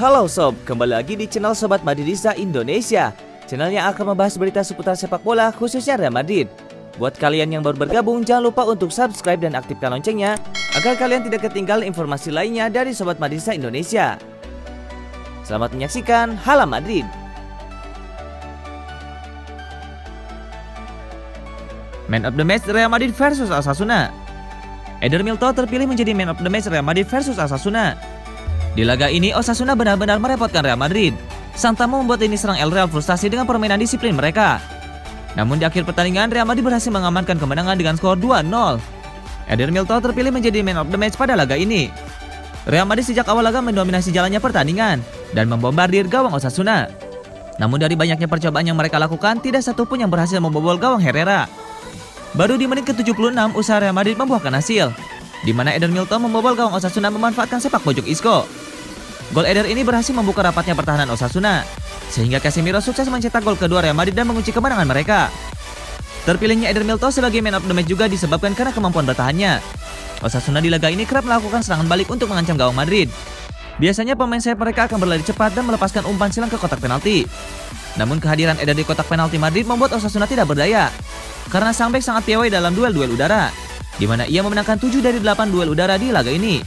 Halo sob, kembali lagi di channel Sobat Madridista Indonesia. Channel yang akan membahas berita seputar sepak bola khususnya Real Madrid. Buat kalian yang baru bergabung, jangan lupa untuk subscribe dan aktifkan loncengnya agar kalian tidak ketinggalan informasi lainnya dari Sobat Madridista Indonesia. Selamat menyaksikan Hala Madrid. Man of the Match Real Madrid versus Osasuna. Eder Militão terpilih menjadi Man of the Match Real Madrid versus Osasuna. Di laga ini, Osasuna benar-benar merepotkan Real Madrid. Sang tamu membuat lini serang El Real frustasi dengan permainan disiplin mereka. Namun di akhir pertandingan, Real Madrid berhasil mengamankan kemenangan dengan skor 2-0. Eder Militão terpilih menjadi Man of the Match pada laga ini. Real Madrid sejak awal laga mendominasi jalannya pertandingan dan membombardir gawang Osasuna. Namun dari banyaknya percobaan yang mereka lakukan, tidak satu pun yang berhasil membobol gawang Herrera. Baru di menit ke-76, usaha Real Madrid membuahkan hasil, di mana Eder Militão membobol gawang Osasuna memanfaatkan sepak pojok Isco. Gol Eder ini berhasil membuka rapatnya pertahanan Osasuna, sehingga Casemiro sukses mencetak gol kedua Real Madrid dan mengunci kemenangan mereka. Terpilihnya Eder Militão sebagai Man of the Match juga disebabkan karena kemampuan bertahannya. Osasuna di laga ini kerap melakukan serangan balik untuk mengancam gawang Madrid. Biasanya pemain sayap mereka akan berlari cepat dan melepaskan umpan silang ke kotak penalti. Namun kehadiran Eder di kotak penalti Madrid membuat Osasuna tidak berdaya, karena sang bek sangat piawai dalam duel-duel udara, di mana ia memenangkan 7 dari 8 duel udara di laga ini.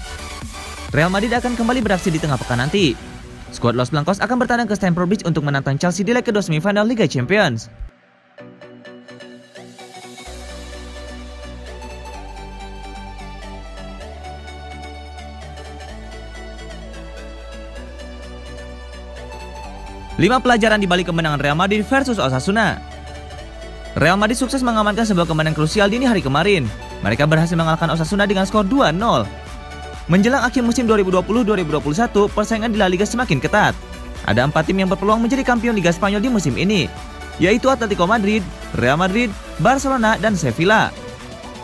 Real Madrid akan kembali beraksi di tengah pekan nanti. Skuad Los Blancos akan bertandang ke Stamford Bridge untuk menantang Chelsea di leg kedua semifinal Liga Champions. Lima pelajaran di balik kemenangan Real Madrid versus Osasuna. Real Madrid sukses mengamankan sebuah kemenangan krusial dini hari kemarin. Mereka berhasil mengalahkan Osasuna dengan skor 2-0. Menjelang akhir musim 2020-2021, persaingan di La Liga semakin ketat. Ada 4 tim yang berpeluang menjadi kampion Liga Spanyol di musim ini, yaitu Atletico Madrid, Real Madrid, Barcelona, dan Sevilla.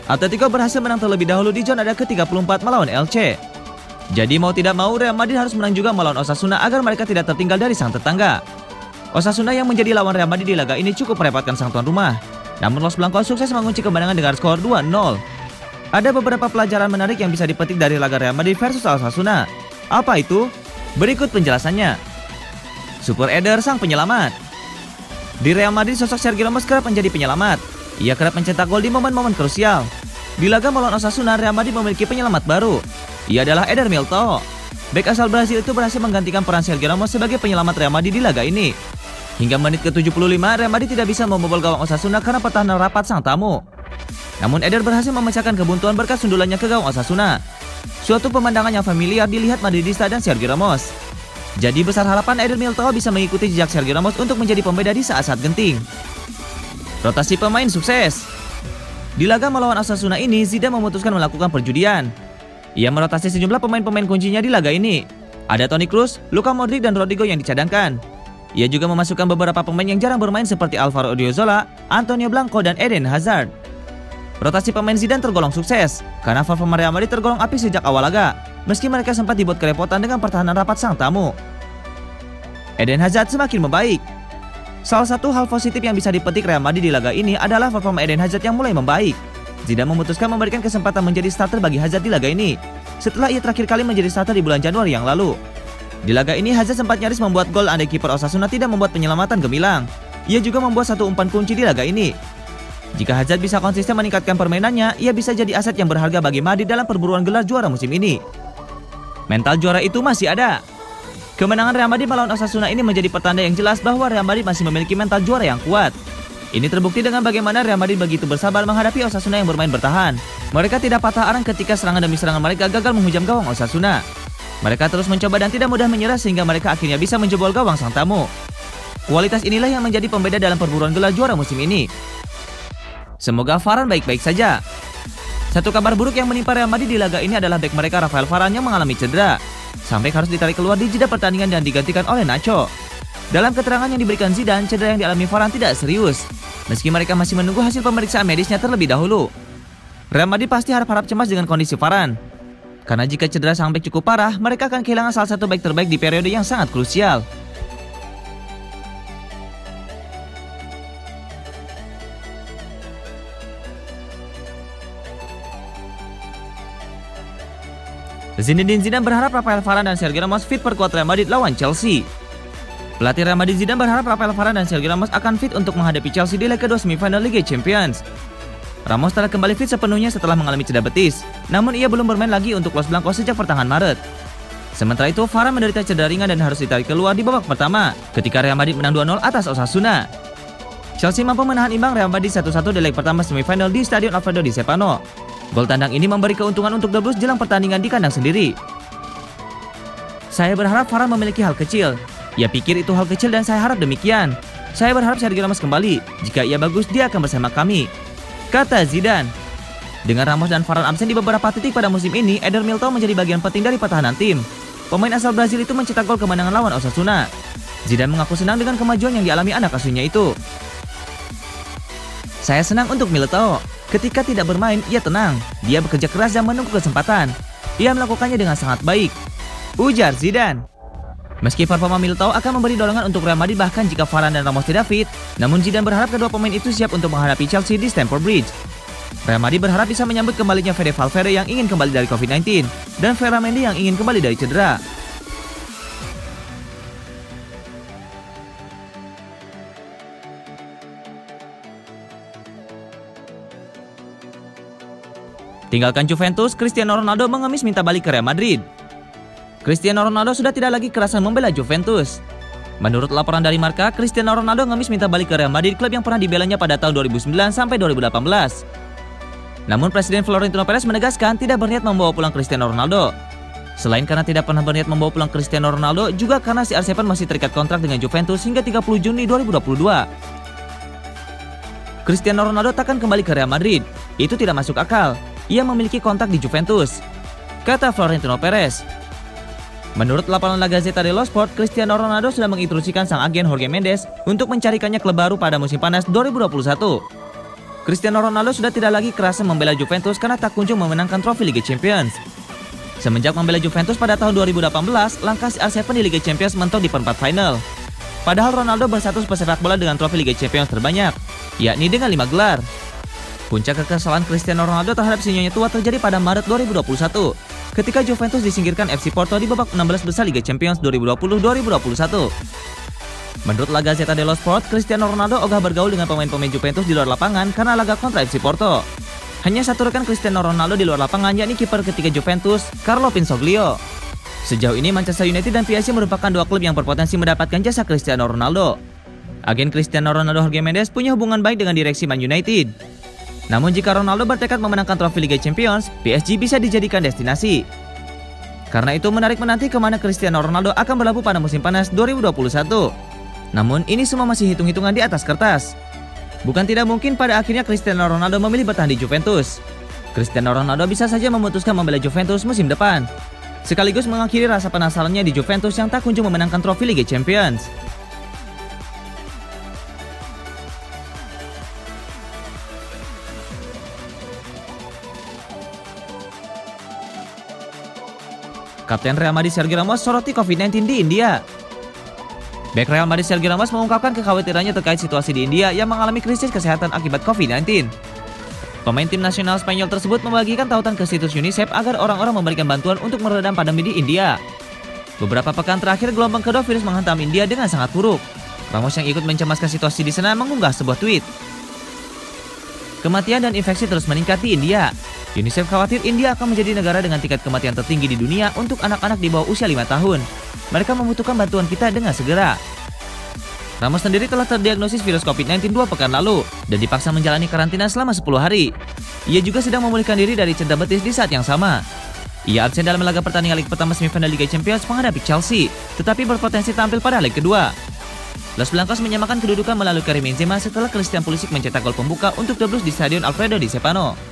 Atletico berhasil menang terlebih dahulu di Jornada ke-34 melawan Elche. Jadi mau tidak mau, Real Madrid harus menang juga melawan Osasuna agar mereka tidak tertinggal dari sang tetangga. Osasuna yang menjadi lawan Real Madrid di laga ini cukup merepotkan sang tuan rumah. Namun Los Blancos sukses mengunci kemenangan dengan skor 2-0. Ada beberapa pelajaran menarik yang bisa dipetik dari laga Real Madrid versus Osasuna. Apa itu? Berikut penjelasannya. Super Eder sang penyelamat. Di Real Madrid, sosok Sergio Ramos kerap menjadi penyelamat. Ia kerap mencetak gol di momen-momen krusial. Di laga melawan Osasuna, Real Madrid memiliki penyelamat baru. Ia adalah Eder Militão. Bek asal Brasil itu berhasil menggantikan peran Sergio Ramos sebagai penyelamat Real Madrid di laga ini. Hingga menit ke-75, Real Madrid tidak bisa membobol gawang Osasuna karena pertahanan rapat sang tamu. Namun Eder berhasil memecahkan kebuntuan berkat sundulannya ke gawang Osasuna. Suatu pemandangan yang familiar dilihat Madridista dan Sergio Ramos. Jadi besar harapan Eder Militão bisa mengikuti jejak Sergio Ramos untuk menjadi pembeda di saat-saat genting. Rotasi pemain sukses. Di laga melawan Osasuna ini, Zidane memutuskan melakukan perjudian. Ia merotasi sejumlah pemain-pemain kuncinya di laga ini. Ada Toni Kroos, Luka Modric, dan Rodrigo yang dicadangkan. Ia juga memasukkan beberapa pemain yang jarang bermain seperti Alvaro Odriozola, Antonio Blanco, dan Eden Hazard. Rotasi pemain Zidane tergolong sukses, karena performa Real Madrid tergolong apik sejak awal laga, meski mereka sempat dibuat kerepotan dengan pertahanan rapat sang tamu. Eden Hazard semakin membaik. Salah satu hal positif yang bisa dipetik Real Madrid di laga ini adalah performa Eden Hazard yang mulai membaik. Zidane memutuskan memberikan kesempatan menjadi starter bagi Hazard di laga ini, setelah ia terakhir kali menjadi starter di bulan Januari yang lalu. Di laga ini, Hazard sempat nyaris membuat gol andai kiper Osasuna tidak membuat penyelamatan gemilang. Ia juga membuat satu umpan kunci di laga ini. Jika Hazard bisa konsisten meningkatkan permainannya, ia bisa jadi aset yang berharga bagi Madrid dalam perburuan gelar juara musim ini. Mental juara itu masih ada. Kemenangan Real Madrid melawan Osasuna ini menjadi pertanda yang jelas bahwa Real Madrid masih memiliki mental juara yang kuat. Ini terbukti dengan bagaimana Real Madrid begitu bersabar menghadapi Osasuna yang bermain bertahan. Mereka tidak patah arang ketika serangan demi serangan mereka gagal menghujam gawang Osasuna. Mereka terus mencoba dan tidak mudah menyerah sehingga mereka akhirnya bisa menjebol gawang sang tamu. Kualitas inilah yang menjadi pembeda dalam perburuan gelar juara musim ini. Semoga Varane baik-baik saja. Satu kabar buruk yang menimpa Real Madrid di laga ini adalah bek mereka Rafael Varane yang mengalami cedera. Sang bek harus ditarik keluar di jeda pertandingan dan digantikan oleh Nacho. Dalam keterangan yang diberikan Zidane, cedera yang dialami Varane tidak serius, meski mereka masih menunggu hasil pemeriksaan medisnya terlebih dahulu. Real Madrid pasti harap-harap cemas dengan kondisi Varane, karena jika cedera sang bek cukup parah, mereka akan kehilangan salah satu bek terbaik di periode yang sangat krusial. Zinedine Zidane berharap Rafael Varane dan Sergio Ramos fit perkuat Real Madrid lawan Chelsea. Pelatih Real Madrid Zidane berharap Rafael Varane dan Sergio Ramos akan fit untuk menghadapi Chelsea di leg kedua semifinal Liga Champions. Ramos telah kembali fit sepenuhnya setelah mengalami cedera betis, namun ia belum bermain lagi untuk Los Blancos sejak pertengahan Maret. Sementara itu, Varane menderita cedera ringan dan harus ditarik keluar di babak pertama ketika Real Madrid menang 2-0 atas Osasuna. Chelsea mampu menahan imbang Real Madrid 1-1 di leg pertama semifinal di Stadion Alfredo Di Stefano. Gol tandang ini memberi keuntungan untuk The Blues jelang pertandingan di kandang sendiri. Saya berharap Varane memiliki hal kecil. Ia pikir itu hal kecil dan saya harap demikian. Saya berharap Sergio Ramos kembali. Jika ia bagus, dia akan bersama kami, kata Zidane. Dengan Ramos dan Varane absen di beberapa titik pada musim ini, Eder Militão menjadi bagian penting dari pertahanan tim. Pemain asal Brazil itu mencetak gol kemenangan lawan Osasuna. Zidane mengaku senang dengan kemajuan yang dialami anak asuhnya itu. Saya senang untuk Militão. Ketika tidak bermain, ia tenang. Dia bekerja keras dan menunggu kesempatan. Ia melakukannya dengan sangat baik, ujar Zidane. Meski performa Militão akan memberi dorongan untuk Real Madrid bahkan jika Varane dan Ramos tidak fit, namun Zidane berharap kedua pemain itu siap untuk menghadapi Chelsea di Stamford Bridge. Real Madrid berharap bisa menyambut kembalinya Fede Valverde yang ingin kembali dari COVID-19 dan Ferland Mendy yang ingin kembali dari cedera. Tinggalkan Juventus, Cristiano Ronaldo mengemis minta balik ke Real Madrid. Cristiano Ronaldo sudah tidak lagi kerasan membela Juventus. Menurut laporan dari Marca, Cristiano Ronaldo ngemis minta balik ke Real Madrid, klub yang pernah dibelanya pada tahun 2009 sampai 2018. Namun Presiden Florentino Perez menegaskan tidak berniat membawa pulang Cristiano Ronaldo. Selain karena tidak pernah berniat membawa pulang Cristiano Ronaldo, juga karena CR7 masih terikat kontrak dengan Juventus hingga 30 Juni 2022. Cristiano Ronaldo takkan kembali ke Real Madrid. Itu tidak masuk akal. Ia memiliki kontrak di Juventus, kata Florentino Perez. Menurut laporan La Gazzetta dello Sport, Cristiano Ronaldo sudah menginstruksikan sang agen Jorge Mendes untuk mencarikannya klub baru pada musim panas 2021. Cristiano Ronaldo sudah tidak lagi kerasan membela Juventus karena tak kunjung memenangkan trofi Liga Champions. Semenjak membela Juventus pada tahun 2018, langkah CR7 di Liga Champions mentok di perempat final. Padahal Ronaldo berstatus pesepak bola dengan trofi Liga Champions terbanyak, yakni dengan 5 gelar. Puncak kekesalan Cristiano Ronaldo terhadap sinyonya tua terjadi pada Maret 2021, ketika Juventus disingkirkan FC Porto di babak 16 besar Liga Champions 2020-2021. Menurut La Gazzetta dello Sport, Cristiano Ronaldo ogah bergaul dengan pemain-pemain Juventus di luar lapangan karena laga kontra FC Porto. Hanya satu rekan Cristiano Ronaldo di luar lapangan, yakni kiper ketiga Juventus, Carlo Pinsoglio. Sejauh ini Manchester United dan PSG merupakan dua klub yang berpotensi mendapatkan jasa Cristiano Ronaldo. Agen Cristiano Ronaldo Jorge Mendes punya hubungan baik dengan direksi Man United. Namun jika Ronaldo bertekad memenangkan trofi Liga Champions, PSG bisa dijadikan destinasi. Karena itu menarik menanti kemana Cristiano Ronaldo akan berlabuh pada musim panas 2021. Namun ini semua masih hitung-hitungan di atas kertas. Bukan tidak mungkin pada akhirnya Cristiano Ronaldo memilih bertahan di Juventus. Cristiano Ronaldo bisa saja memutuskan membela Juventus musim depan, sekaligus mengakhiri rasa penasarannya di Juventus yang tak kunjung memenangkan trofi Liga Champions. Kapten Real Madrid Sergio Ramos soroti COVID-19 di India. Bek Real Madrid Sergio Ramos mengungkapkan kekhawatirannya terkait situasi di India yang mengalami krisis kesehatan akibat COVID-19. Pemain tim nasional Spanyol tersebut membagikan tautan ke situs UNICEF agar orang-orang memberikan bantuan untuk meredam pandemi di India. Beberapa pekan terakhir gelombang kedua virus menghantam India dengan sangat buruk. Ramos yang ikut mencemaskan situasi di sana mengunggah sebuah tweet. Kematian dan infeksi terus meningkat di India. UNICEF khawatir India akan menjadi negara dengan tingkat kematian tertinggi di dunia untuk anak-anak di bawah usia 5 tahun. Mereka membutuhkan bantuan kita dengan segera. Ramos sendiri telah terdiagnosis virus COVID-19 2 pekan lalu dan dipaksa menjalani karantina selama 10 hari. Ia juga sedang memulihkan diri dari cedera betis di saat yang sama. Ia absen dalam laga pertandingan leg pertama semifinal Liga Champions menghadapi Chelsea, tetapi berpotensi tampil pada leg kedua. Los Blancos menyamakan kedudukan melalui Karim Benzema setelah Christian Pulisic mencetak gol pembuka untuk The Blues di Stadion Alfredo Di Stefano.